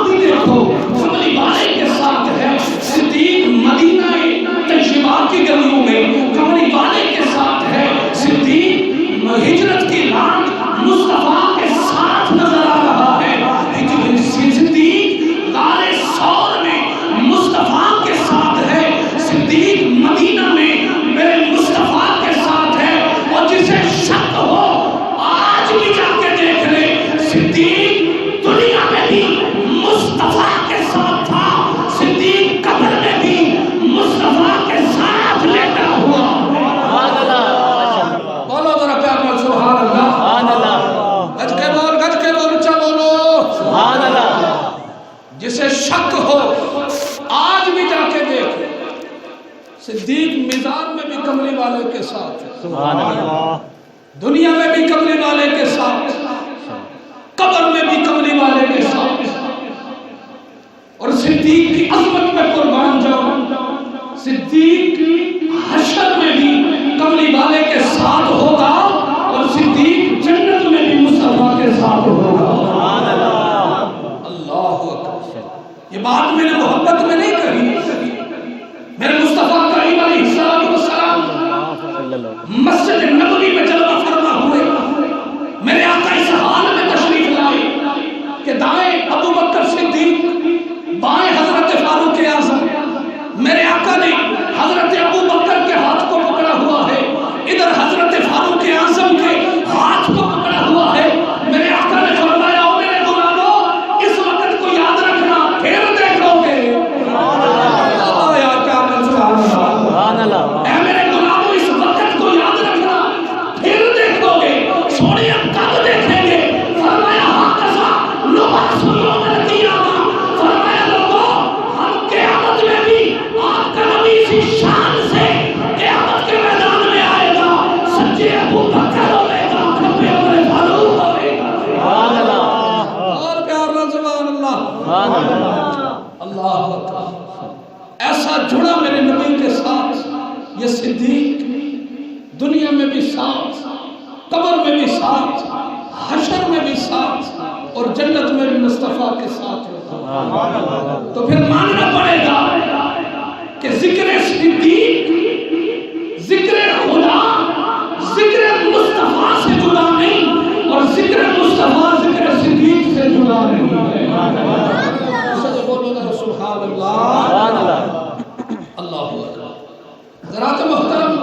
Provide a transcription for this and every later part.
بھی دیکھو کملی والے کے ساتھ ہے، صدیق مدینہ طیبہ کی گلیوں میں کملی والے کے ساتھ ہے، صدیق ہجرت کی رات مصطفیٰ کے ساتھ نظر آ رہا ہے، صدیق غار ثور میں مصطفیٰ کے ساتھ ہے، صدیق مدینہ میں میرے مصطفیٰ کے ساتھ ہے۔ اور جسے شک ہو آج بھی جا کے دیکھ لے، صدیق دنیا میں بھی مصطفیٰ کے ساتھ تھا، صدیق قبر میں بھی مصطفیٰ کے ساتھ لیٹا ہوا۔ بولو ذرا پیار میں سبحان اللہ، گج کے بول اچھا بولو سبحان اللہ۔ جسے شک ہو آج بھی جا کے دیکھ، صدیق میزان میں بھی کملی والے کے ساتھ ہے، سبحان اللہ، دنیا میں بھی کملی والے کے ساتھ، قبر میں بھی کملی والے کے ساتھ۔ اور صدیق کی عظمت میں قربان جاؤ، صدیق حشر میں بھی کملی والے کے ساتھ ہوگا، اور صدیق جنت میں بھی مصطفیٰ کے ساتھ ہوگا۔ اللہ اکبر، یہ بات میں نے محبت میں نہیں کہی، میرے مصطفیٰ کریم علیہ السلام مسجد نبوی میں جلوہ فرما ہوئے، میرے آقا اس حال میں تشریف لائے کہ دائیں ابو بکر صدیق، بائیں حضرت فاروق اعظم، میرے آقا نے حضرت ابو بکر کے ہاتھ کو پکڑا ہوا ہے، ادھر حضرت فاروق اعظم کے ہاتھ کو پکڑا ہوا ہے، میرے آقا نے فرمایا او میرے غلامو اس وقت کو یاد رکھنا، پھر دیکھو گے۔ سبحان اللہ، اے میرے غلامو اس وقت کو یاد رکھنا، پھر دیکھو گے۔ سوڑی اب کب دیکھیں گے؟ فرمایا ہاکذا نبعث یوم القیامہ، فرمایا لوگوں ہم قیامت میں بھی آپ کا نبی اسی شان سے قیامت کے میدان میں آئے گا، سچے ابو بکر ہوئے گا، کھپے عمر فاروق ہوئے گا۔ سبحان اللہ، اور پیار نہ سبحان اللہ، سبحان اللہ، اللہ اکبر۔ ایسا جڑا میرے نبی کے ساتھ یہ صدیق، دنیا میں بھی ساتھ، قبر میں بھی ساتھ، حشر میں بھی ساتھ، اور جنت میں بھی مصطفیٰ کے ساتھ ہوتا۔ تو پھر ماننا پڑے گا کہ ذکر صدیق، ذکر خدا، ذکر مصطفیٰ سے جدا نہیں، اور ذکر مصطفیٰ ذکر صدیق سے جدا نہیں ہے۔ بولو ذرا سبحان اللہ، اللہ اکبر۔ ذرات محترم،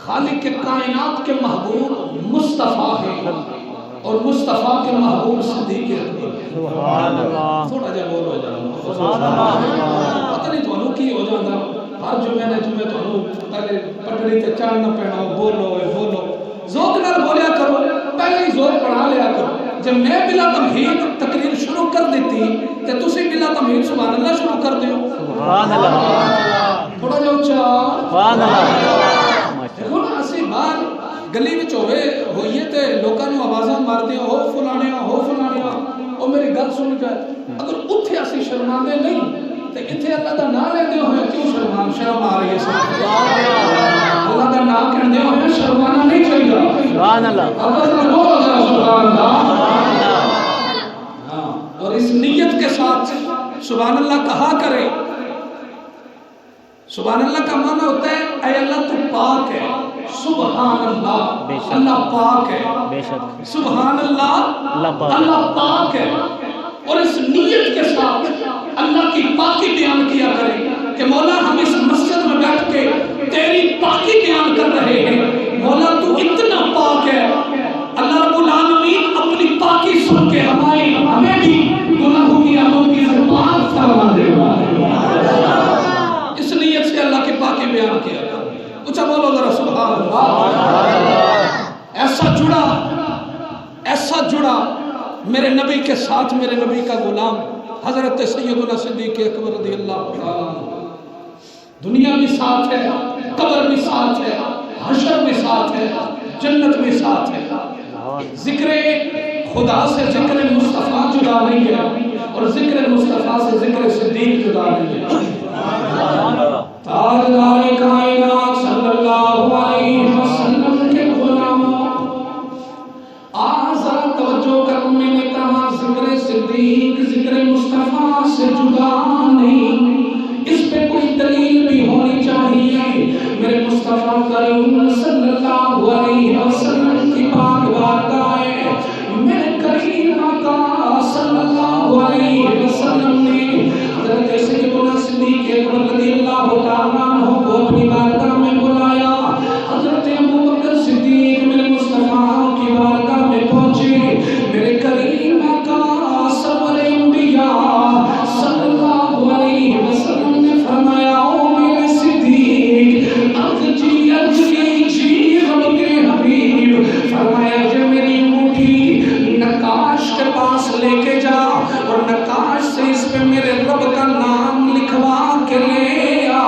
خالق کے کائنات کے محبوب مصطفیٰ ہے، اور مصطفیٰ کے محبوب صدیق اکبر ہے۔ سبحان اللہ، تھوڑا جا بولو جا سبحان اللہ، پتہ نہیں تو کی ہو جانا، ہر جمعے نے جمعے تو پہلے پٹڑی تے چڑھنا پینا، بولو ذوق نال بولیا کرو، پہلے ہی ذوق بڑھا لیا کرو۔ جب میں بلا تمہید تقریر شروع کر دیتی تے تسی بلا تمہید سبحان اللہ شروع کر دیو۔ سبحان اللہ، تھوڑا جا اچھا سبحان اللہ۔ دیکھو نا اسی بار گلی وچ ہوئیے تے لوکاں نوں آوازاں مار دیاں، ہو فلانیاں ہو فلانیاں، او میری گل سن جائے، اگر اتھے اسی شرماندے نہیں تے اتھے اللہ دا نام لیندے ہوئے کیوں شرم آ رہی ہے؟ اللہ دا نام کہندے ہوئے شرمانا نہیں چاہیے۔ سبحان اللہ، سبحان اللہ۔ اور اس نیت کے ساتھ سبحان اللہ کہا کرے۔ سبحان اللہ کا معنی ہوتا ہے اے اللہ تو پاک ہے، سبحان اللہ، اللہ پاک ہے، سبحان اللہ، اللہ پاک ہے۔ اور اس نیت کے ساتھ اللہ کی پاکی بیان کیا کرے کہ مولا ہم اس مسجد میں بیٹھ کے تیری پاکی بیان کر رہے ہیں، مولا تو اتنا پاک ہے۔ اللہ رب العالمین اپنی پاکی سن کے ہمیں بھی گناہوں کی آلودگی سے پاک فرما دے گا۔ اس نیت سے اللہ کی پاکی بیان کیا کرے۔ اچھا بولو ذرا سبحان اللہ۔ ایسا جڑا میرے نبی کے ساتھ، میرے نبی کا غلام حضرت سیدنا صدیق اکبر رضی اللہ عنہ، دنیا بھی ساتھ ہے، قبر بھی ساتھ ہے، حشر بھی ساتھ ہے، جنت بھی ساتھ ہے۔ ذکر خدا سے ذکر مصطفیٰ جدا نہیں ہے، اور ذکر مصطفیٰ سے ذکر صدیق جدا نہیں ہے۔ تاجدار کائنات صلی اللہ علیہ وسلم کے غلام، آزاد توجہ کر، میں نے کہا ذکر صدیق مصطفیٰ کریم صلی اللہ علیہ وسلم کی پاک بارگاہ میرے کریم آقا صلی اللہ علیہ وسلم نے حضرت سیدنا صدیق اکبر رضی اللہ تعالیٰ عنہ کو اپنی بارگاہ میں بلایا. حضرت ابوبکر صدیق میرے مصطفیٰ کی بارگاہ میں پہنچے. میرے کریم آقا سرور انبیاء صلی اللہ علیہ وسلم نے فرمایا او میرے صدیق ارج جی رب کے حبیب فرمایا کہ میری انگوٹھی نقاش کے پاس لے کے جا اور نقاش سے اس پہ میرے رب کا نام لکھوا کے لے آ.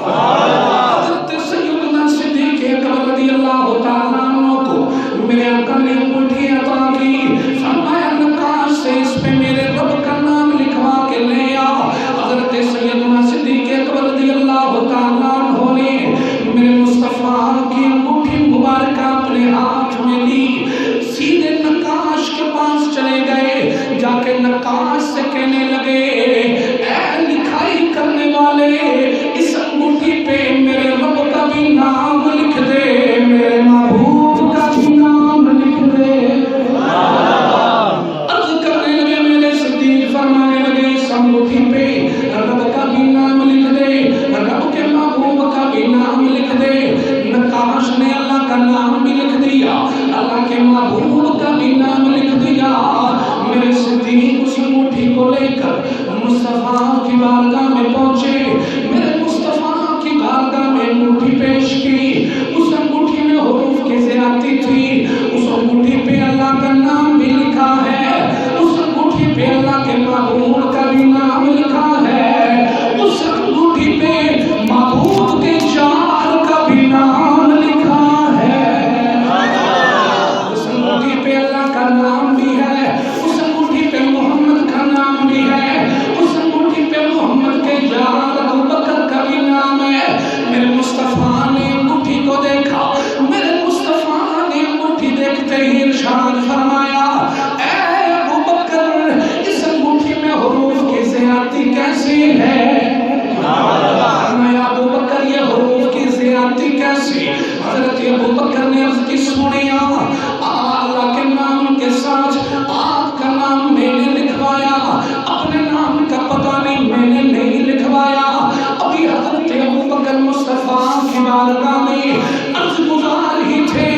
حضرت سیدنا صدیق اکبر رضی اللہ تعالیٰ عنہ کو میرے آقا نے انگوٹھی عطا کی. فرمایا نقاش سے اس پہ میرے رب کا نام لکھوا کے لے آ. حضرت سیدنا صدیق اکبر رضی اللہ تعالیٰ عنہ نے میرے مصطفیٰ کی انگوٹھی مبارکہ اپنے ہاتھ میں لی. سیدھے نقاش کے پاس چلے گئے. جا کے نقاش سے کہنے لگے اے لکھائی کرنے والے اس انگوٹھی پہ میرے رب کا بھی نام لکھ دے, میرے محبوب کا بھی نام لکھ دے. عرض کرنے لگے میرے صدیق فرمانے لگے اس انگوٹھی پہ رب کا بھی نام لکھ دے, رب کے محبوب کا بھی نام لکھ دے. نقاش نے اللہ کا نام بھی لکھ دیا, اللہ کے محبوب کا بھی نام لکھ دیا. میرے صدیق اس انگوٹھی کو لے کر مصطفیٰ کی بارگاہ میں پہنچے. میرے مصطفیٰ کی بارگاہ میں انگوٹھی پیش کی. اس انگوٹھی میں حروف کی زیادتی تھی. اس انگوٹھی پہ اللہ کا نام بھی لکھا ہے, اس انگوٹھی پہ اللہ کے محبوب کا بھی نام لکھا ہے, اس انگوٹھی پہ محبوب کے جار کا بھی نام لکھا ہے. اس انگوٹھی پہ اللہ کا نام بھی ہے, اس انگوٹھی پہ محمد کا نام بھی ہے, اس انگوٹھی پہ محمد کے جار ابوبکر کا بھی نام ہے. میرے مصطفیٰ نے انگوٹھی کو دیکھا. میرے مصطفیٰ نے انگوٹھی دیکھتے ہی ارشاد فرمایا اے ابوبکر اس انگوٹھی میں حروف کی زیادتی کیسی ہے؟ فرمایا ابوبکر یہ حروف کی زیادتی کیسی؟ حضرت ابوبکر نے عرض کی سنیا اللہ کے نام کے ساتھ آپ کا نام میں نے لکھوایا, اپنے نام کا پتہ نہیں میں نے نہیں لکھوایا. ابھی حضرت ابوبکر مصطفیٰ کی بارگاہ میں عرض گزار ہی تھے,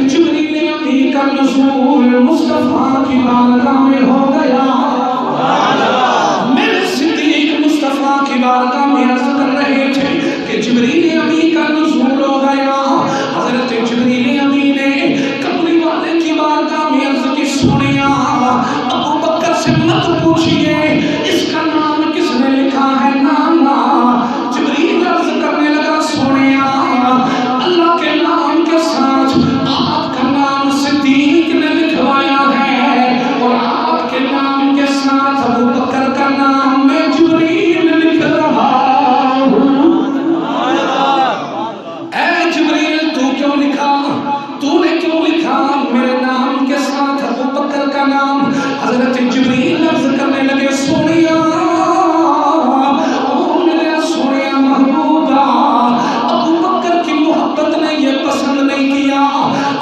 جبریل امین کا نزول مصطفیٰ کی بارگاہ میں ہو گیا. میرے صدیق مصطفیٰ کی بارگاہ میں عرض کر رہے تھے کہ جبریل امین کا نزول ہو گیا. حضرت جبریل امین نے کملی والے کی بارگاہ میں عرض کی سنیا ابوبکر سے مت پوچھئے اس کا نام کس نے لکھا ہے, نانا. جبریل عرض کرنے لگا سنیا اللہ کے نام کے ساتھ آپ کا نام صدیق نے لکھوایا ہے اور آپ کے نام کے ساتھ ابوبکر کا نام میں جبریل لکھ رہا ہوں. اے جبریل تو کیوں لکھا, تو نے کیوں لکھا میرے نام کے ساتھ ابوبکر کا نام؟ حضرت جبریل عرض کرنے لگے سنیا سنیا محبوبہ ابوبکر کی محبت نے یہ پسند نہیں کیا,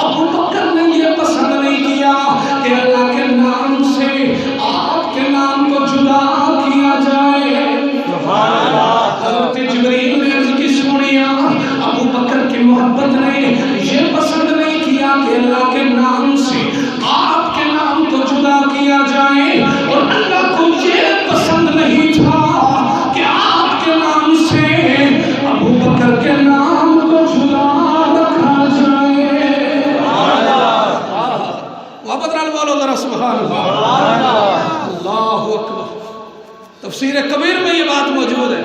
ابوبکر نے یہ پسند نہیں کیا کہ اللہ کے نام سے آپ کے نام کو جدا کیا جائے. حضرت جبریل نے عرض کی سنیا ابوبکر کی محبت نے یہ پسند نہیں کیا کہ اللہ کے نام سے آپ کے نام کو جدا کیا جائے, اور اللہ کو یہ پسند نہیں تھا کہ آپ کے نام سے ابوبکر کے نام کو جدا رکھا جائے. واپس رال بولو ذرا سبحان اللہ, اللہ اکبر. تفسیر کبیر میں یہ بات موجود ہے.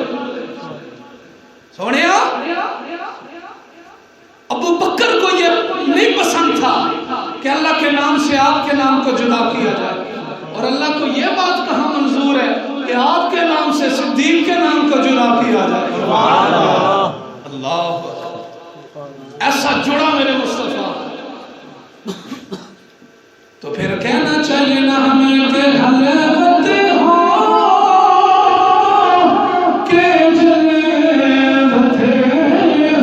سونیا ابو بکر کو یہ نہیں پسند تھا کہ اللہ کے نام سے آپ کے نام کو جدا کیا جائے, اور اللہ کو یہ بات کہاں منظور ہے کہ آپ کے نام سے صدیق کے نام کو جدا کیا جائے. اللہ ایسا جڑا میرے مصطفیٰ. تو پھر کہنا چاہیے نا ہمیں کہ حلوت ہو کہ جلوت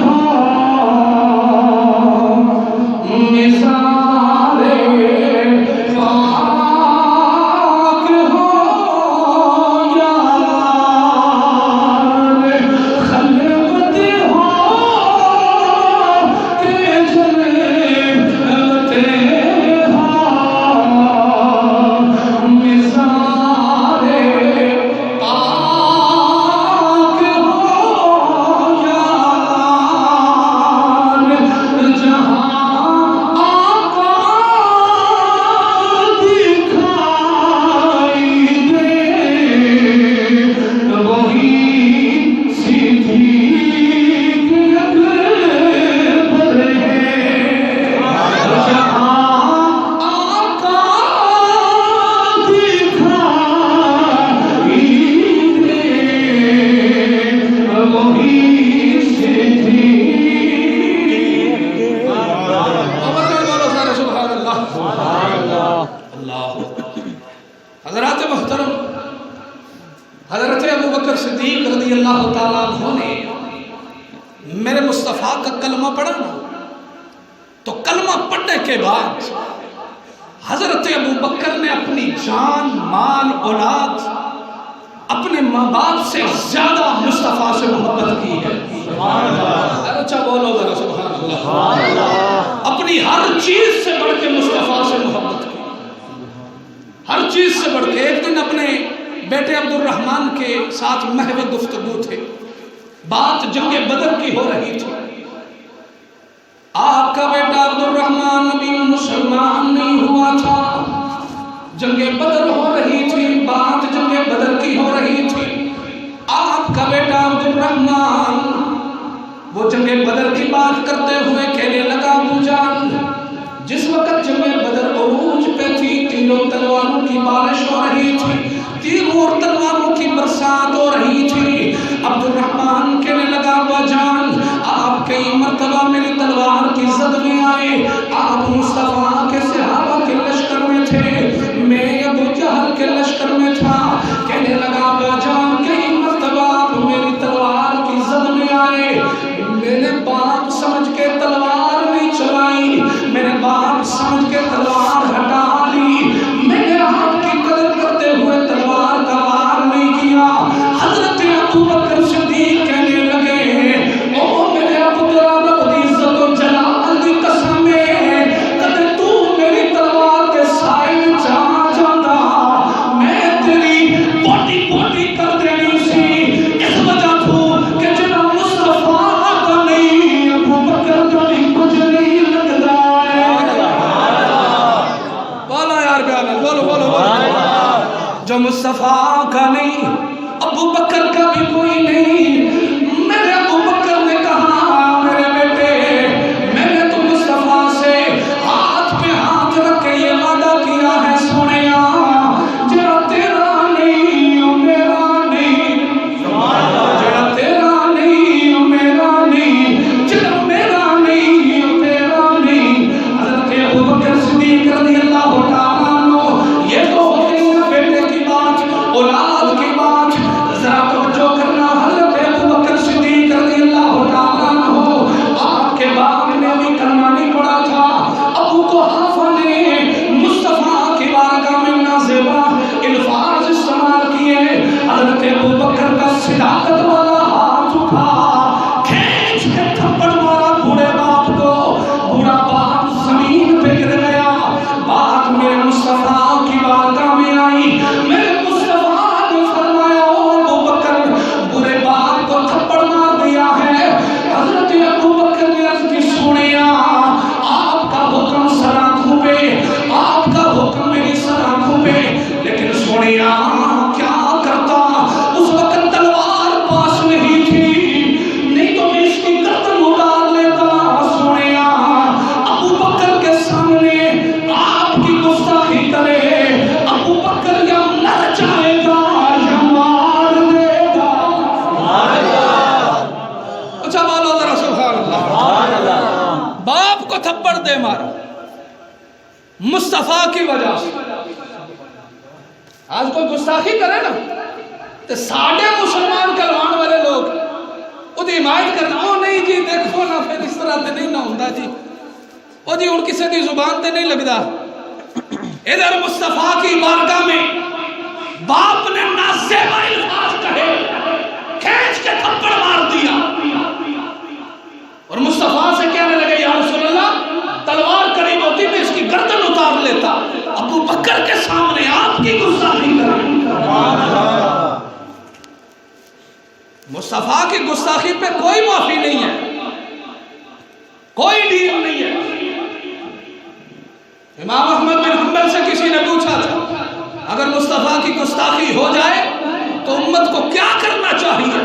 ہو. اللہ۔ حضرات محترم، حضرت ابوبکر صدیق رضی اللہ تعالیٰ عنہ نے میرے مصطفیٰ کا کلمہ پڑھا نا، تو کلمہ پڑھنے کے بعد حضرت ابوبکر نے اپنی جان، مال، اولاد، اپنے ماں باپ سے زیادہ مصطفیٰ سے محبت کی ہے۔ سبحان اللہ، اچھا بولو ذرا سبحان اللہ۔ اپنی ہر چیز سے بڑھ کے مصطفیٰ سے محبت کی، ہر چیز سے بڑھ کے۔ ایک دن اپنے بیٹے عبد الرحمن کے ساتھ محو گفتگو تھے، بات جنگ بدر کی ہو رہی تھی۔ آپ کا بیٹا عبد الرحمن ابھی مسلمان نہیں ہوا تھا، جنگ بدر ہو رہی تھی، بات جنگ بدر کی ہو رہی تھی۔ آپ کا بیٹا عبد الرحمن وہ جنگ بدر کی بات کرتے ہوئے کہنے لگا، ابو جان، جس وقت جنگ بدر عروج پہ تھی، تینوں تلواروں کی بارش ہو رہی تھی، تینوں اور تلواروں کی برسات ہو رہی تھی۔ عبد الرحمن کہنے لگا، ابا جان، آپ کئی مرتبہ میری تلوار کی زد میں آئے، آپ مصطفیٰ کے صحابہ کے لشکر میں تھے، میں ابو جہل کے لشکر میں تھا۔ کہنے لگا، ابا جان، کئی مرتبہ آپ میری تلوار کی زد میں آئے، میں نے باپ سمجھ کے تلوار نہیں چلائی، میں نے باپ سمجھ کے تلوار ہٹا لی، میں نے آپ کی قدر کرتے ہوئے تلوار کا وار نہیں کیا۔ حضرت ابوبکر صدیق کہنے لگے، او میرے پترا، رب دی عزت و جلال دی قسم ہے، کدے تو میری تلوار کے سائے میں جا جاتا، میں تیری پوٹی پوٹی کر دینی سی، اس وجہ تو کہ جنا مصطفیٰ کا نہیں، ابوبکر کا بھی کچھ نہیں لگتا ہے۔ بولا یار بیان، بولو بولو بولو، جو مصطفیٰ کا نہیں، ابوبکر کا بھی کوئی نہیں۔ میرے ابوبکر نے کہا، میرے بیٹے، میں نے تو مصطفیٰ سے ہاتھ پہ ہاتھ رکھ کے یہ وعدہ کیا ہے، سونیا، جڑا تیرا نہیں او میرا نہیں، جڑا تیرا نہیں او میرا نہیں، جڑا میرا نہیں او تیرا نہیں۔ حضرت ابوبکر صدیق رضی اللہ تعالیٰ عنہ، یہ تو ہو گئی نا بیٹے کی بات، اولاد کی بات، ذرا توجہ کرنا۔ حضرت ابوبکر صدیق رضی اللہ تعالیٰ عنہ، آپ کے باپ نے بھی کلمہ نہیں پڑھا تھا، ابو قحافہ نے مصطفیٰ کی بارگاہ میں نازیبا الفاظ استعمال کیے۔ حضرت ابوبکر کا صداقت والا ہاتھ اٹھا، کھینچ کے تھپڑ مارا بوڑھے باپ کو، بوڑھا باپ زمین پہ گر گیا۔ بات میرے مصطفیٰ کی بارگاہ میں آئی، میرے مصطفیٰ نے فرمایا، او ابوبکر، بوڑھے باپ کو تھپڑ مار دیا ہے۔ حضرت ابوبکر نے عرض کی، سنیا، آپ کا حکم سر آنکھوں پہ، آپ کا حکم میری سر آنکھوں پہ، لیکن سنیا کیا کرتا، اس وقت تلوار پاس نہیں تھی، نہیں تو میں اس کی گردن اڑا لیتا۔ سنیا، ابوبکر کے سامنے آپ کی گستاخی کرے، ابوبکر یا مر جائے گا یا مار دے گا۔ اچھا بولو ذرا سبحان اللہ۔ باپ کو تھپڑ دے مارا مصطفیٰ کی وجہ سے۔ آج کوئی گستاخی کرے نا تو ساڑھے مسلمان کلوان والے لوگ وہ دی حمایت کرنا، او نہیں جی دیکھو نا، پھر اس طرح تے نہیں نہ ہوندہ جی، او جی ان کسی دی زبان تے نہیں لگدا۔ ادھر مصطفیٰ کی بارگاہ میں باپ نے نازیبا الفاظ کہے، کھینچ کے تھپڑ مار دیا، اور مصطفیٰ سے کہنے لگے، یا رسول اللہ، تلوار قریب ہوتی میں اس کی گردن اتار لیتا۔ ابوبکر کے سامنے آپ کی گستاخی کریں۔ مصطفیٰ کی گستاخی پہ کوئی معافی نہیں ہے، کوئی ڈیل نہیں ہے۔ امام احمد بن حنبل سے کسی نے پوچھا تھا، اگر مصطفیٰ کی گستاخی ہو جائے تو امت کو کیا کرنا چاہیے؟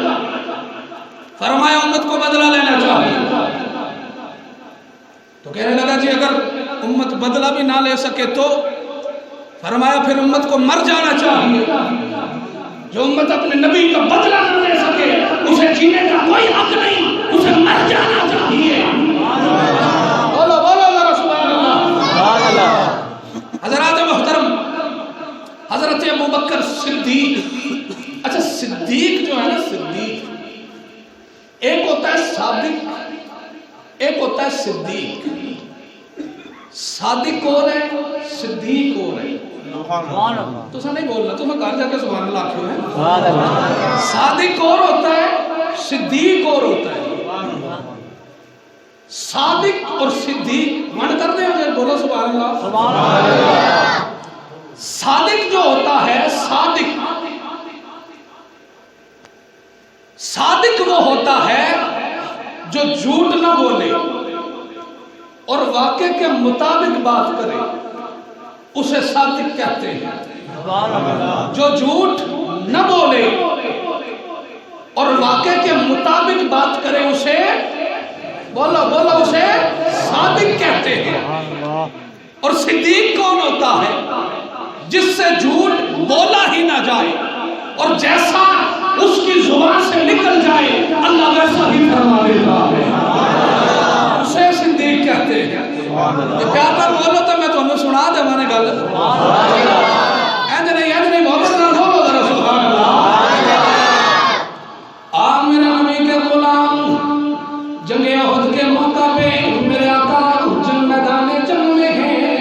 فرمایا امت کو بدلہ لینا چاہیے۔ تو کہنے لگا جی اگر امت بدلہ بھی نہ لے سکے تو؟ فرمایا پھر امت کو مر جانا چاہیے۔ جو امت اپنے نبی کا بدلہ نہ لے سکے اسے جینے کا کوئی حق نہیں، اسے مر جانا چاہیے۔ بولو بولو ذرا سبحان اللہ۔ حضرات محترم، بکر صدیق. اچھا صدیق جو ہے نا صدیق، ایک ہوتا ہے صادق، ایک ہوتا ہے صدیق. صادق اور ہے، صدیق اور ہے. تو سا نہیں بولنا، تو میں گھر جا کے سبحان اللہ آخر ہے. صادق اور ہوتا ہے، صدیق اور ہوتا ہے. صادق اور صدیق من کرتے ہیں جب بولو سبحان اللہ. صادق جو ہوتا ہے، صادق وہ ہوتا ہے جو جھوٹ نہ بولے اور واقع کے مطابق بات کرے، اسے صادق کہتے ہیں. جو جھوٹ نہ بولے اور واقع کے مطابق بات کرے، اسے بولو اسے صادق کہتے ہیں. اور صدیق کون ہوتا ہے؟ جس سے جھوٹ بولا ہی نہ جائے اور جیسا اس کی زبان سے نکل جائے اللہ ویسا ہی فرما دیتا ہے، اسے صدیق کہتے ہیں. یہ پیار نال بولو تو میں تمہیں سنا دے میں نے گل. اینج نہیں محبت نال بولو ذرا سبحان اللہ. آ میرے نبی کے غلام، جنگ احد کے موقع پہ میرے آقا میدان جنگ میں ہیں.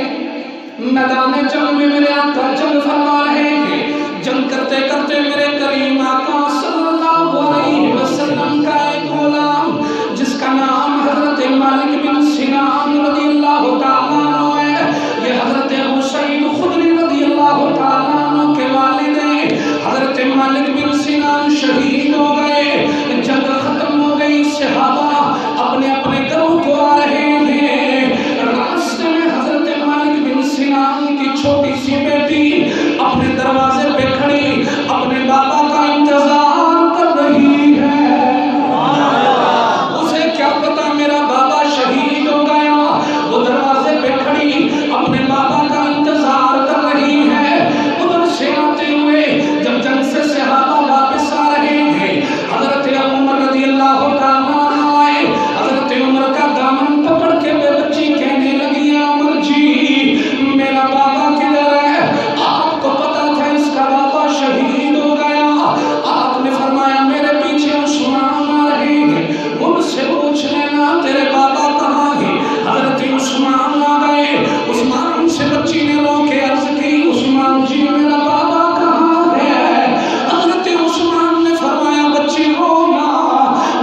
میدان جنگ میں میرے آقا جنگ فرما رہے ہیں. جنگ کرتے کرتے میرے کریم آقا صلی اللہ علیہ وسلم کا ایک غلام جس کا نام حضرت مالک بن سنان رضی اللہ تعالیٰ عنہ ہے، یہ حضرت ابو سعید خدری رضی اللہ تعالیٰ عنہ کے والد ہیں. حضرت مالک بن سنان شہید ہو گئے. جنگ ختم ہو گئی، صحابہ اپنے اپنے گھروں کو آ رہے ہیں. راستے میں حضرت مالک بن سنان کی چھوٹی سی بیٹی اپنے دروازے پہ کھڑی اپنے بابا کا انتظار کر رہی ہے. اسے کیا پتا میرا بابا شہید ہو گیا. وہ دروازے پہ کھڑی اپنے بابا کا انتظار کر رہی ہے. ادھر سے آتے ہوئے جب جنگ سے صحابہ واپس آ رہے ہیں، حضرت عمر رضی اللہ تعالیٰ عنہ آئے. حضرت عمر کا دامن پکڑ کے بے بچی کہنے لگی، عمر جی میرا بابا کدھر ہے؟ آپ کو پتا تھا اس کا بابا شہید ہو گیا. آپ نے فرمایا میرے پیچھے عثمان آ رہے ہیں، ان سے پوچھ لینا تیرے بابا کہاں ہیں. حضرت عثمان آ گئے. عثمان سے بچی نے رو کے عرض کی، عثمان جی میرا بابا کہاں ہے؟ حضرت عثمان نے فرمایا بچی رونا،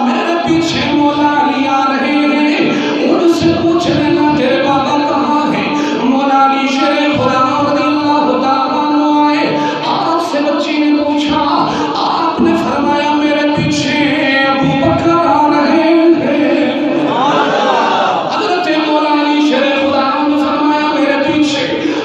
میرے پیچھے مولا علی آ رہے ہیں، ان سے پوچھ لینا تیرے بابا کہاں ہیں. مولا علی شیر خدا رضی اللہ تعالیٰ عنہ آئے. آپ سے بچی نے پوچھا، آپ نے فرمایا میرے پیچھے ابو بکر آ رہے ہیں. حضرت مولا علی شیر خدا نے فرمایا میرے پیچھے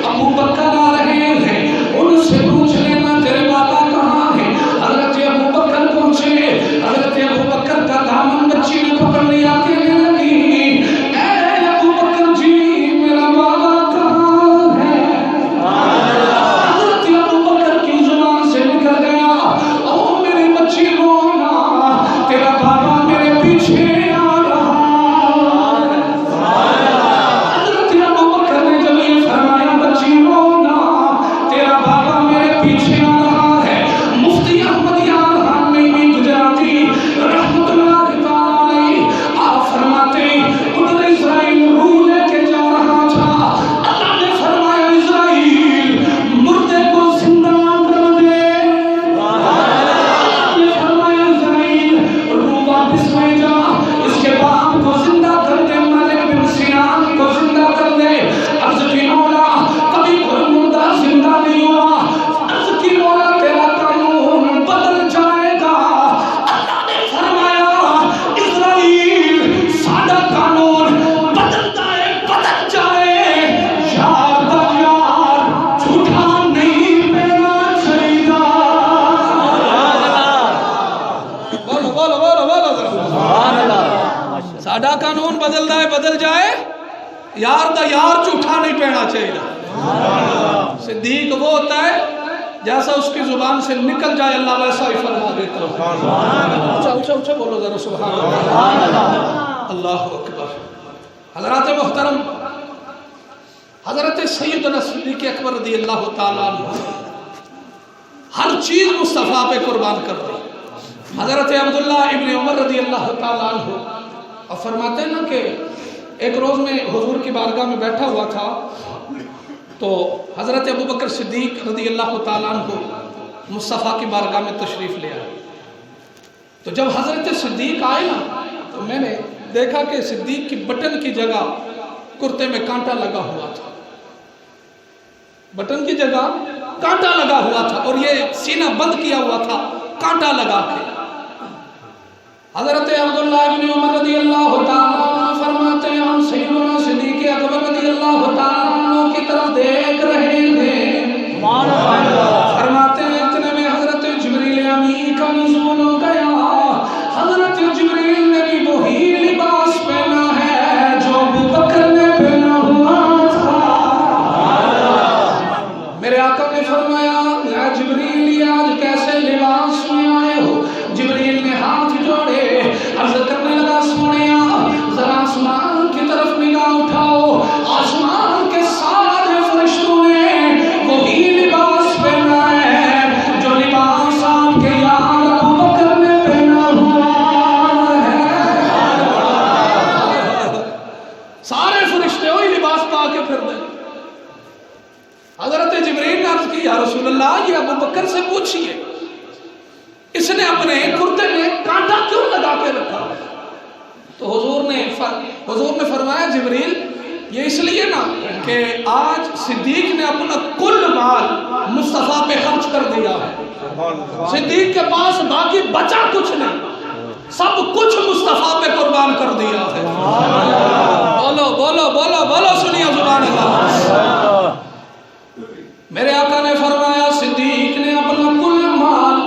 ابو بکر آ رہے ہیں، ان سے پوچھ لینا تیرے بابا کہاں ہیں. حضرت ابو بکر پہنچے. حضرت ابو بکر کا دامن بچی نے پکڑ لیا. کہنے لگی اے ابو بکر جی میرا بابا کہاں ہے؟ حضرت ابو بکر کی زبان سے نکل گیا، او میری بچی رونا، تیرا بابا میرے پیچھے آ رہا ہے. حضرت ابو بکر نے جب یہ فرمایا بچی رونا، تیرا بابا میرے پیچھے آ رہا ہے. مفتی احمد یار خان نعیمی گجراتی رحمت اللہ علیہ آپ فرماتے ادھر اسرائیل روح لے کے جا رہا تھا. اللہ نے فرمایا اسرائیل مردے کو زندہ کر دے. اللہ نے فرمایا اسرائیل روح واپس لے جا، اس کے باپ کو زندہ کر دے، مالک بن سنان کو زندہ کر دے. عرض کی مولا کبھی کوئی مردہ زندہ نہیں ہوا. عرض کی مولا تیرا قانون بدل جائے گا. اللہ نے فرمایا اسرائیل سادہ قانون بدلتا ہے، بدل جائے. یار دا یار جھوٹا نہیں پینا چاہیے. بولو ذرا. سادہ قانون بدلتا ہے، بدل جائے. یار دا یار جھوٹا نہیں پینا چاہیے. صدیق وہ ہوتا ہے جیسا اس کی زبان سے نکل جائے اللہ ویسا ہی فرما دیتا ہے. اچھا بولو ذرا سبحان اللہ. اللہ اکبر. حضرات محترم، حضرت سیدنا صدیق اکبر رضی اللہ تعالیٰ عنہ ہر چیز مصطفیٰ پہ قربان کر دی. حضرت عبداللہ ابن عمر رضی اللہ تعالیٰ عنہ اور فرماتے ہیں نا کہ ایک روز میں حضور کی بارگاہ میں بیٹھا ہوا تھا تو حضرت ابو بکر صدیق رضی اللہ تعالیٰ عنہ مصطفیٰ کی بارگاہ میں تشریف لے آئے. تو جب حضرت صدیق آئے نا تو میں نے دیکھا کہ صدیق کی بٹن کی جگہ کرتے میں کانٹا لگا ہوا تھا. بٹن کی جگہ کانٹا لگا ہوا تھا اور یہ سینہ بند کیا ہوا تھا کانٹا لگا کے. حضرت عبداللہ ابن عمر رضی اللہ تعالیٰ عنہ فرماتے ہیں ہم سیدنا صدیق اکبر رضی اللہ تعالیٰ عنہ کی طرف دیکھ رہے تھے. فرماتے ہیں اتنے میں حضرت جبریل امین کا نزول ہو گیا. حضرت جبریل نے بھی وہی لباس پہنا ہے جو ابو بکر نے پہنا ہوا تھا. میرے آقا نے فرمایا اے جبریل یہ آج کیسے لباس میں آئے ہو؟ جبریل نے ہاتھ جوڑے عرض کرنے لگا سونیا ذرا آسمان کی طرف نگاہ اٹھاؤ. آسمان کے سارے فرشتوں نے وہی لباس پہنا ہے جو لباس آپ کے یار ابو بکر نے پہنا ہوا ہے. سارے فرشتے وہی لباس پا کے پھر دیں. حضرت جبریل نے عرض کی یا رسول اللہ یہ ابو بکر سے پوچھئے اس نے اپنے کرتے میں کانٹا کیوں لگا کے رکھا؟ تو حضور نے فرمایا جبریل یہ اس لیے نا کہ آج صدیق نے اپنا کل مال مصطفیٰ پہ خرچ کر دیا ہے. صدیق کے پاس باقی بچا کچھ نہیں, سب کچھ مصطفیٰ پہ قربان کر دیا ہے. بولو بولو بولو بولو سنیے زبان اللہ. میرے آقا نے فرمایا صدیق نے اپنا کل مال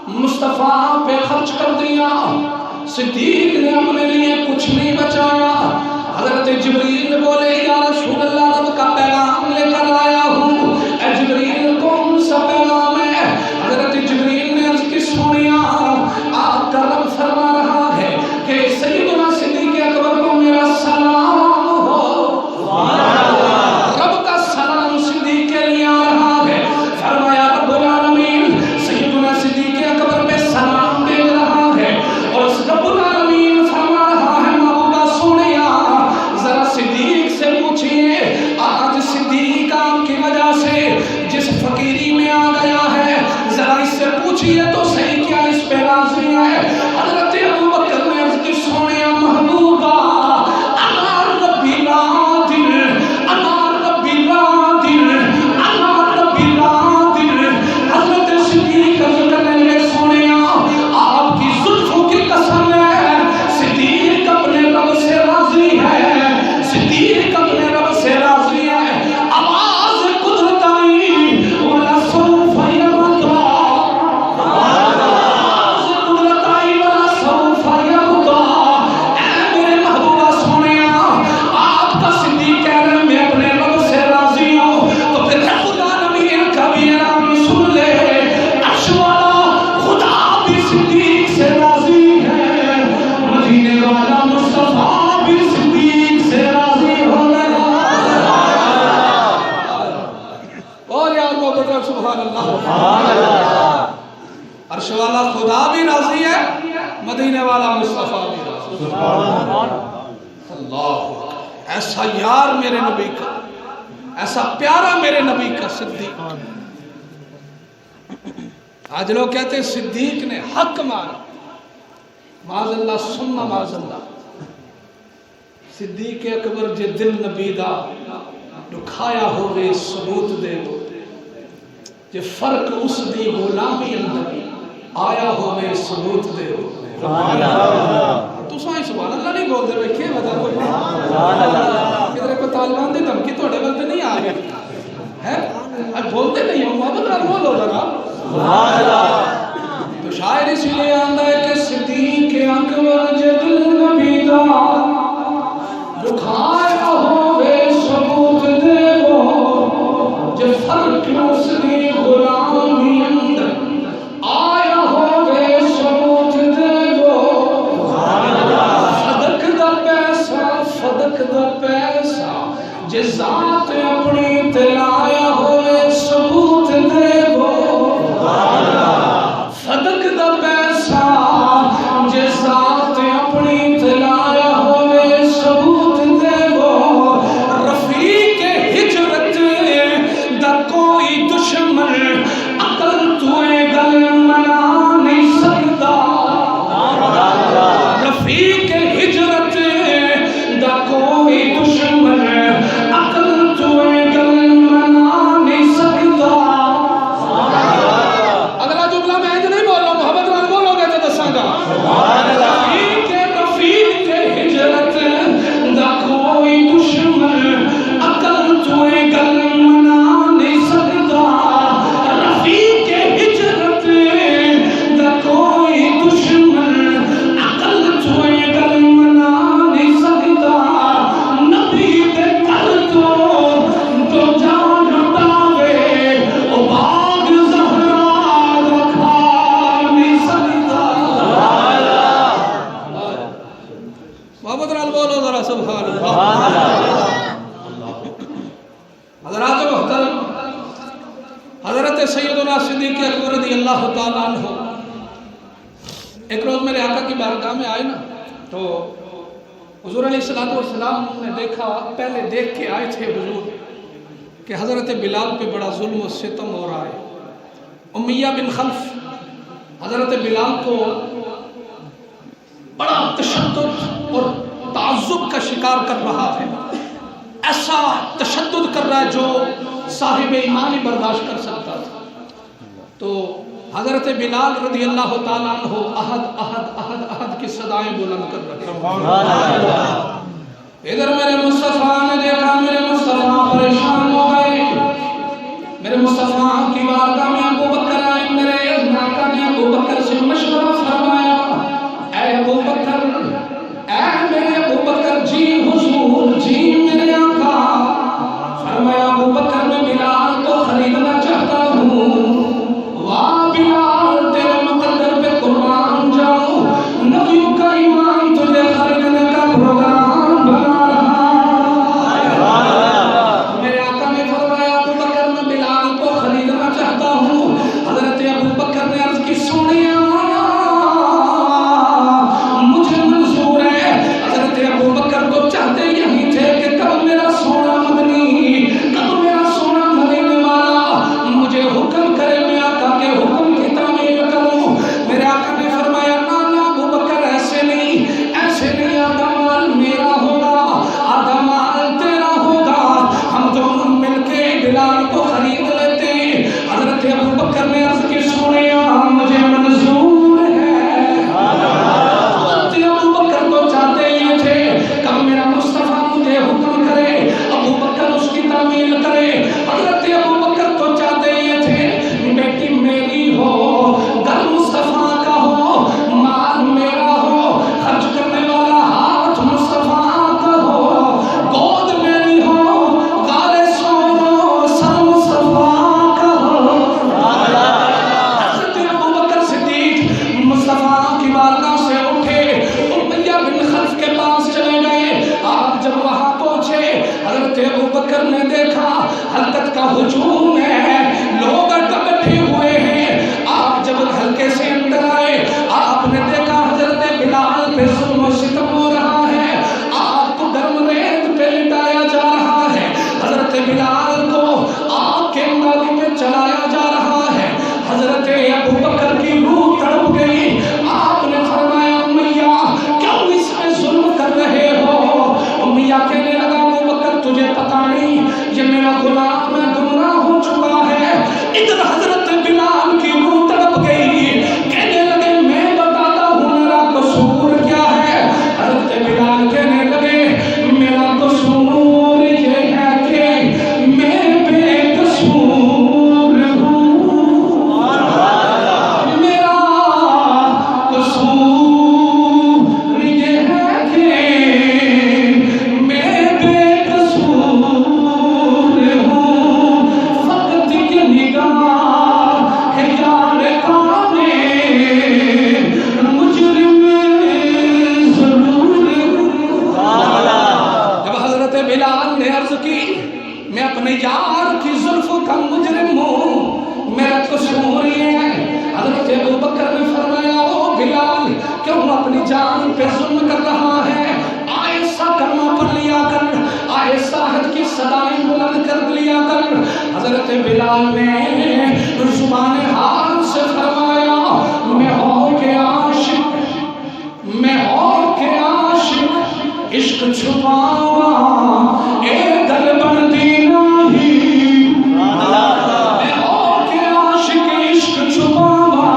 مصطفیٰ پہ خرچ کر دیا. صدیق نے اپنے لیے کچھ نہیں بچایا. حضرت جبریل بولے یا رسول اللہ رب کا پیغام لے کر آیا ہوں. اے جبریل کون سا پیغام ہے؟ حضرت جبریل نے عرض کی سنیا آپ کا رب فرما رہا ہے کہ سیدنا صدیق اکبر کو میرا سلام ہو. رب کا سلام صدیق کے لیے آ رہا ہے. فرمایا رب العالمین سیدنا صدیق اکبر پہ سلام دے رہا ہے اور رب العالمین فرما رہا ہے محبوبہ سنیا ذرا صدیق سے پوچھئے آج صدیق آپ کی وجہ سے جس فقیری میں آ گیا ہے ذرا اس سے پوچھئے تو صحیح کیا اس پہ راضی ہے. حضرت ابو بکر نے عرض کی سنیا محبوبہ انار ربی نادر انار ربی نادر انار ربی نادر. حضرت صدیق عرض کرنے لگے سنیا آپ کی زلفوں کی قسم ہے صدیق اپنے رب سے راضی ہے. صدیق اپنے رب سے راضی ہے. آواز قدرت آئی وَلَا سَوْفَ يَرْضَى. آواز قدرت آئی وَلَا سَوْفَ يَرْضَى. اے میرے محبوبہ سنیا آپ کا صدیق کہہ رہے میں اپنے رب سے راضی ہوں تو پھر رب العالمین کا بھی اعلان سن لے عرش والا خدا بھی صدیق سے راضی ہے. مدینے والا مصطفیٰ بھی صدیق سے راضی ہو گیا. اور یار محبت سبحان اللہ. عرش والا خدا بھی راضی ہے مدینے والا مصطفیٰ بھی راضی ہے. اللہ ایسا یار میرے نبی کا ایسا پیارا میرے نبی کا صدیق. آج لوگ کہتے ہیں صدیق نے حق مارا. معاذ اللہ سننا معاذ اللہ. صدیق اکبر جے دل نبی دا دکھایا ہوئے ثبوت دے دو جے فرق اس دی غلامی اندر آیا ہوئے ثبوت دے دو. تو سائیں سبحان اللہ نہیں بول دے رکھے وجہ کوئی نہیں. کدھر کو طالبان دی دھمکی توڑے بلتے نہیں آ گئے ہے آج بولتے نہیں ہوں محمد رات بولو ذرا. تو شاعر اس لیے آندہ ہے کہ صدیق اکبر جے دل نبی دا دکھایا ہوئے ثبوت دے وہ جے فرق اس دی غلامی اندر آیا ہوئے ثبوت دے وہ. صدق دا پیسہ جے ذات اپنی تلایا ہوئے ثبوت دے وہ. حضرت سیدنا صدیق اکبر رضی اللہ تعالیٰ عنہ ایک روز میرے آقا کی بارگاہ میں آئے نا، تو حضور علیہ السلام نے دیکھا، پہلے دیکھ کے آئے تھے حضور کہ حضرت بلال پہ بڑا ظلم و ستم ہو رہا ہے۔ امیہ بن خلف حضرت بلال کو بڑا تشدد اور تعذب کا شکار کر رہا ہے، ایسا تشدد کر رہا ہے جو صاحب ایمان ہی برداشت کر سکتا تھا۔ تو حضرت بلال رضی اللہ تعالیٰ عنہ احد احد احد احد کی صدائیں بلند کر رہے ہیں۔ ادھر میرے مصطفیٰ نے دیکھا، میرے مصطفیٰ پریشان ہو گئے۔ میرے مصطفیٰ کی بارگاہ میں ابو بکر آئے، میرے آقا نے ابو بکر سے مشورہ فرمایا، اے ابو بکر، اے میرے ابو بکر، جی حضور، جی میرے آقا۔ فرمایا ابو بکر، میں بلال کو خریدنا چاہتا ہوں، واہ بلال تیرے مقدر پہ قربان جاؤں، نبیوں کا ایمان تجھے خریدنے کا پروگرام بنا رہا ہے۔ میرے آقا نے فرمایا ابو بکر، میں بلال کو خریدنا چاہتا ہوں۔ حضرت ابو بکر نے عرض کی، سونیا مجھے منظور ہے۔ حضرت ابو بکر کو چاہتے یہی تھے کہ کب میرا سونا مدنی، کب میرا سونا مدینے والا مجھے حکم کرے، میں آقا کے حکم کی تعمیل کروں۔ میرے آقا نے فرمایا، نانا ابو بکر، ایسے نہیں، ایسے نہیں، آدھا مال میرا ہوگا، آدھا مال تیرا ہوگا، ہم دونوں مل کے بلال کو خرید لیتے ہیں۔ حضرت ابو بکر نے عرض کی، سنیا مجھے منظور ہے۔ حضرت ابو بکر کو چاہتے یہ تھے کب میرا مصطفیٰ مجھے حکم کرے، ابو بکر اس کی تعمیل کرے۔ حضرت ابو بکر کو چاہتے یہ تھے بیٹی میری ہو، گھر مصطفیٰ کا ہو، مال میرا ہو، خرچ کرنے والا ہاتھ مصطفیٰ کا ہو، گود میری ہو، غالِ سورو سر مصطفیٰ کا ہو۔ حضرت ابو بکر صدیق مصطفیٰ کی بارگاہ سے اٹھے، امیہ بن خلف کے پاس چلے گئے۔ آپ جب وہاں پہنچے، حضرت ابو بکر نے دیکھا حلقت کا ہجوم ہے، لوگ اکٹھے ہوئے ہیں۔ آپ جب حلقے سے اندر آئے، آپ نے دیکھا حضرت بلال پہ ظلم و ستم ہو رہا ہے، آپ کو گرم ریت پہ لٹایا جا رہا ہے، حضرت بلال کو آگ کے نالی میں چلایا جا رہا ہے۔ حضرت ابو بکر کی روح تڑپ گئی۔ آپ نے فرمایا، امیہ کیوں اس میں ظلم کر رہے ہو؟ امیہ کہنے لگا، ابو بکر تجھے پتا نہیں یہ میرا غلام ہے، گمراہ ہو چکا ہے۔ ادھر حضرت بلال کی روح تڑپ گئی، کہنے لگے میں بتاتا ہوں میرا قصور کیا ہے۔ حضرت بلال کہنے لگے، میرا قصور یہ ہے کہ میں بے قصور ہوں، میرا قصور یہ ہے کہ میں بے قصور ہوں، فقط یہ نگاہ ہے یار کانے، مجرم ضرور ہوں۔ جب حضرت بلال نے عرض کی، میں اپنے یار کی زلف کا مجرم ہوں، میرا قصور یہ ہے، حضرت ابو بکر نے فرمایا، او بلال کیوں اپنی جان پہ ظلم کر رہا ہے؟ آہستہ کلمہ پڑھ لیا کر، آہستہ حد کی صدائیں بلند کر لیا کر۔ حضرت بلال نے زبان حال سے فرمایا، میں ہو کے عاشق، میں ہو کے عاشق، عشق چھپاوا اے دل بندی نہیں، میں ہو کے عاشق، عشق چھپاوا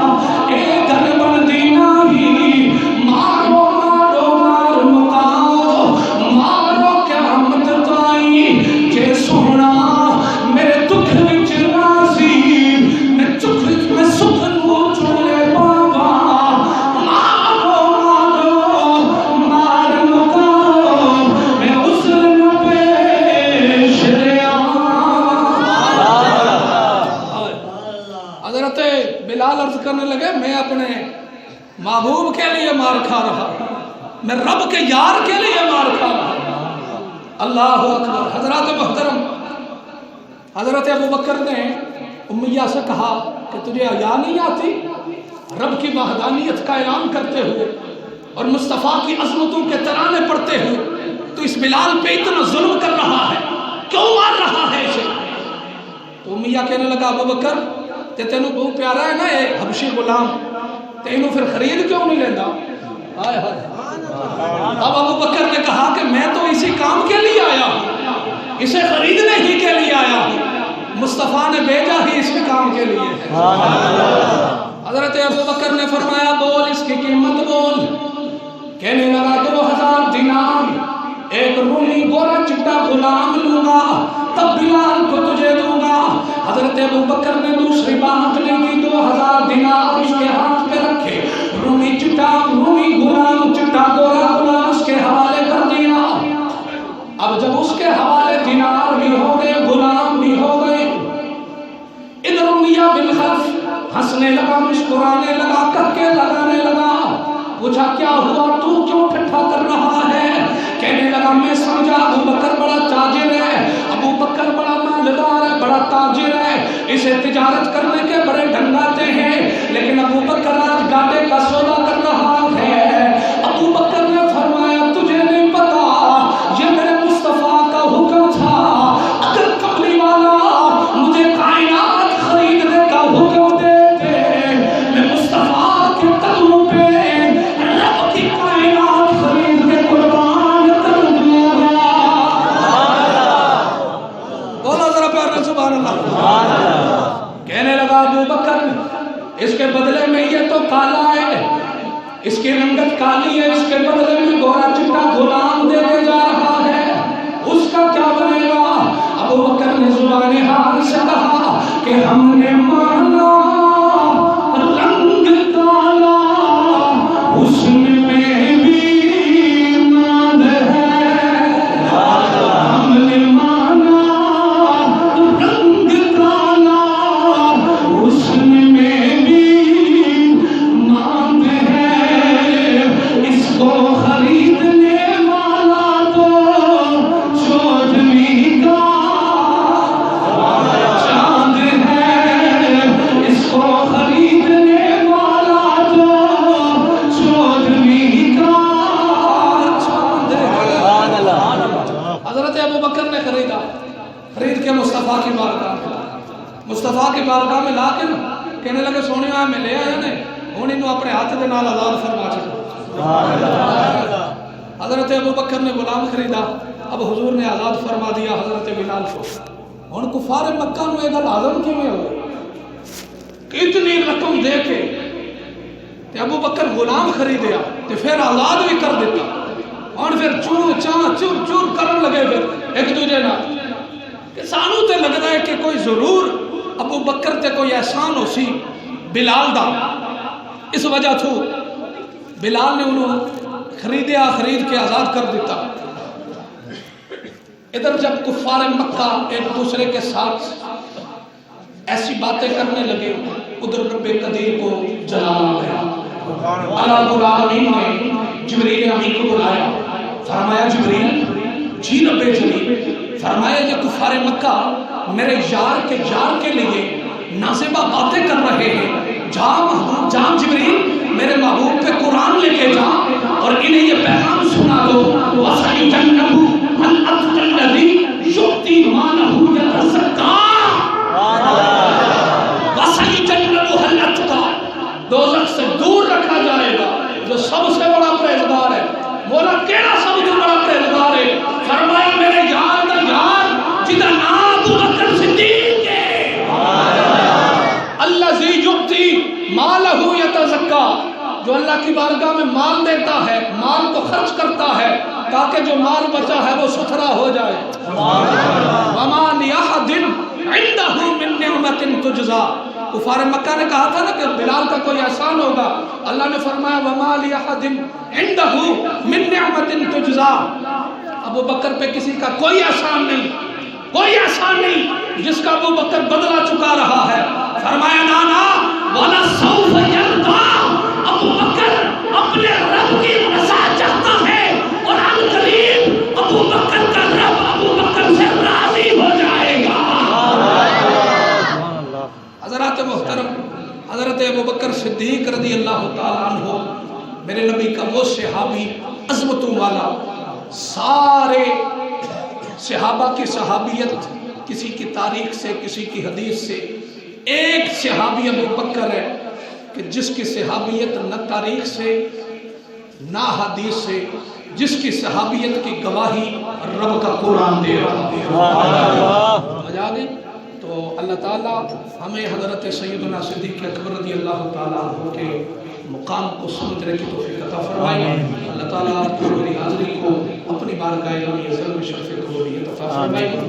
اے دل بندی نہیں، مارو مارو مار مکاؤ، مارو قیامت تائی، جے سونا میرے دکھ وچ راضی، میں دکھ وچ میں سکھ نو چولے پاوا، مارو مارو مار مکاؤ، میں عذر نہ پیش لے آواں۔ حضرت بلال عرض کرنے لگے، میں اپنے محبوب کے لیے مار کھا رہا، میں رب کے یار کے لیے مار کھا رہا۔ اللہ اکبر۔ حضرات محترم، حضرت ابو بکر نے امیہ سے کہا کہ تجھے حیا نہیں آتی رب کی وحدانیت کا اعلان کرتے ہوئے اور مصطفیٰ کی عظمتوں کے ترانے پڑھتے ہوئے تو اس بلال پہ اتنا ظلم کر رہا ہے، کیوں مار رہا ہے اسے؟ تو امیہ کہنے لگا ابو بکر تے تینوں بہت پیارا ہے نا یہ حبشی غلام، تینوں پھر خرید کیوں نہیں لینا؟ ہائے ہائے۔ اب ابو بکر نے کہا کہ میں تو اسی کام کے لیے آیا ہوں، اسے خریدنے ہی کے لیے آیا ہوں، مصطفیٰ نے بھیجا ہی اس کام کے لیے۔ حضرت ابو بکر نے فرمایا بول اس کی قیمت بول، کہنے لگا 2000 دینار، ایک رومی گورا چٹا غلام لوں گا تب بلال کو تجھے دوں گا۔ حضرت ابو بکر نے دوسری بات لکھی 2000 دینار اس کے ہاتھ پہ رکھے، رومی غلام چٹا گورا غلام اس کے حوالے کر دیا۔ اب جب اس کے حوالے دینار بھی ہو گئے غلام بھی ہو گئے، ادھر امیہ بن خلف ہنسنے لگا مسکرانے لگا کہکے لگانے لگا۔ پوچھا کیا ہوا تو کیوں ٹھٹھا کر رہا ہے؟ کہنے لگا میں سمجھا ابو بکر بڑا تاجر ہے، ابو بکر بڑا مالدار ہے، بڑا تاجر ہے، اسے تجارت کرنے کے بڑے ڈھنگ آتے ہیں، لیکن ابو بکر آج گاٹے کا سودا کر رہا ہے۔ ابو بکر نے فرمایا تجھے نہیں پتا یہ میرے مصطفیٰ کا حکم تھا، اگر کملی والا مجھے کائنات خریدنے کا حکم دے دے میں مصطفیٰ کے قدموں پہ رب کی کائنات خرید کے قربان کر دوں گا۔ بولا ذرا پیار سبحان اللہ۔ کہنے لگا ابو بکر اس کے بدلے میں یہ تو کالا ہے، اس کی رنگت کالی ہے، اس کے بدلے میں گورا چٹا غلام دینے جا رہا ہے، اس کا کیا بنے گا؟ ابو بکر نے زبان حال سے کہا کہ ہم نے مانا رنگ کالا حسن میں بھی ماد ہے، ہم نے مانا رنگ کالا حسن میں بھی ماد ہے، اس کو خریدنے والا تو چودھویں کا چاند ہے، اس کو خریدنے والا تو چودھویں کا چاند ہے۔ حضرت ابو بکر نے خرید کے مصطفیٰ کی بارگاہ میں لایا، مصطفیٰ کی بارگاہ میں لا کے کہنے لگے سونے میں لے آیا نے ہوں انہوں اپنے ہاتھ دے نال آزاد فرما چھوڑا۔ حضرت ابو بکر نے غلام خریدا، اب حضور نے آزاد فرما دیا حضرت بلال کو۔ ہن کفار مکہ نو یہ گل ہضم کیویں ہوئی کہ اتنی رقم دے کے تے ابو بکر غلام خریدیا تے پھر آزاد بھی کر دیتا، ہن پھر چور چاں چور چور کرن لگے پھر ایک دوجے نال کہ سانو تے لگدا ہے کہ کوئی ضرور ابو بکر تے کوئی احسان ہو سی بلال دا، اس وجہ تو بلال نے انہوں خرید کے آزاد کر دیتا۔ ادھر جب کفار مکہ ایک دوسرے کے ساتھ ایسی باتیں کرنے لگے ادھر رب قدیر کو جلال آ گیا۔ اللہ رب العالمین نے جبریل امین کو بلایا، فرمایا جبریل جی رب جلیل، فرمایا کہ کفار مکہ میرے یار کے لیے نازبہ باتیں کر رہے ہیں، جام جبریل میرے محبوب پہ قرآن لے کے جا اور انہیں یہ پیغام سنا دو وَسَيُجَنَّبُهُ الْأَتْقَى الَّذِي يُؤْتِي مَالَهُ يَتَزَكَّىٰ، وَسَيُجَنَّبُهُ الْأَتْقَى، دوزخ سے دور رکھا جائے گا جو سب سے بڑا پرہیزگار ہے۔ بولا کیڑا سب سے بڑا پرہیزگار ہے؟ فرمایا میرے یار دا یار جدا نام ابو بکر صدیق ہے، الذی یؤتی مالہ یتزکا، جو اللہ کی بارگاہ میں مال دیتا ہے، مال کو خرچ کرتا ہے تاکہ جو مال بچا ہے وہ ستھرا ہو جائے۔ وما لأحد عنده من نعمت تجزا، کفار مکہ نے کہا تھا نا کہ بلال کا کوئی احسان ہوگا، اللہ نے فرمایا وما لأحد عنده من نعمت تجزا، ابو بکر پہ کسی کا کوئی احسان نہیں جس کا ابو بکر بدلہ چکا رہا ہے۔ فرمایا نانا وَلَا سَوْفَ يَرْضَىٰ، ابو بکر اپنے رب کی رضا چاہتا ہے اور عن قریب ابو بکر کا رب ابو بکر سے راضی ہو جائے گا۔ حضرات محترم، حضرت ابوبکر صدیق رضی اللہ تعالیٰ عنہ میرے نبی کا وہ صحابی عظمتوں والا، سارے صحابہ کی صحابیت کسی کی تاریخ سے کسی کی حدیث سے، ایک صحابی ابوبکر ہے کہ جس کی صحابیت نہ تاریخ سے نہ حدیث سے، جس کی صحابیت کی گواہی رب کا قرآن دے رہا ہے۔ تو اللہ تعالیٰ ہمیں حضرت سیدنا صدیق اکبر رضی اللہ تعالیٰ عنہ کے مقام کو سمجھنے کی توفیق عطا فرمائے۔ اللہ تعالیٰ آپ کو میری حاضری کو اپنی بارگاہ علمی عزت میں شرف قبولیت عطا فرمائے۔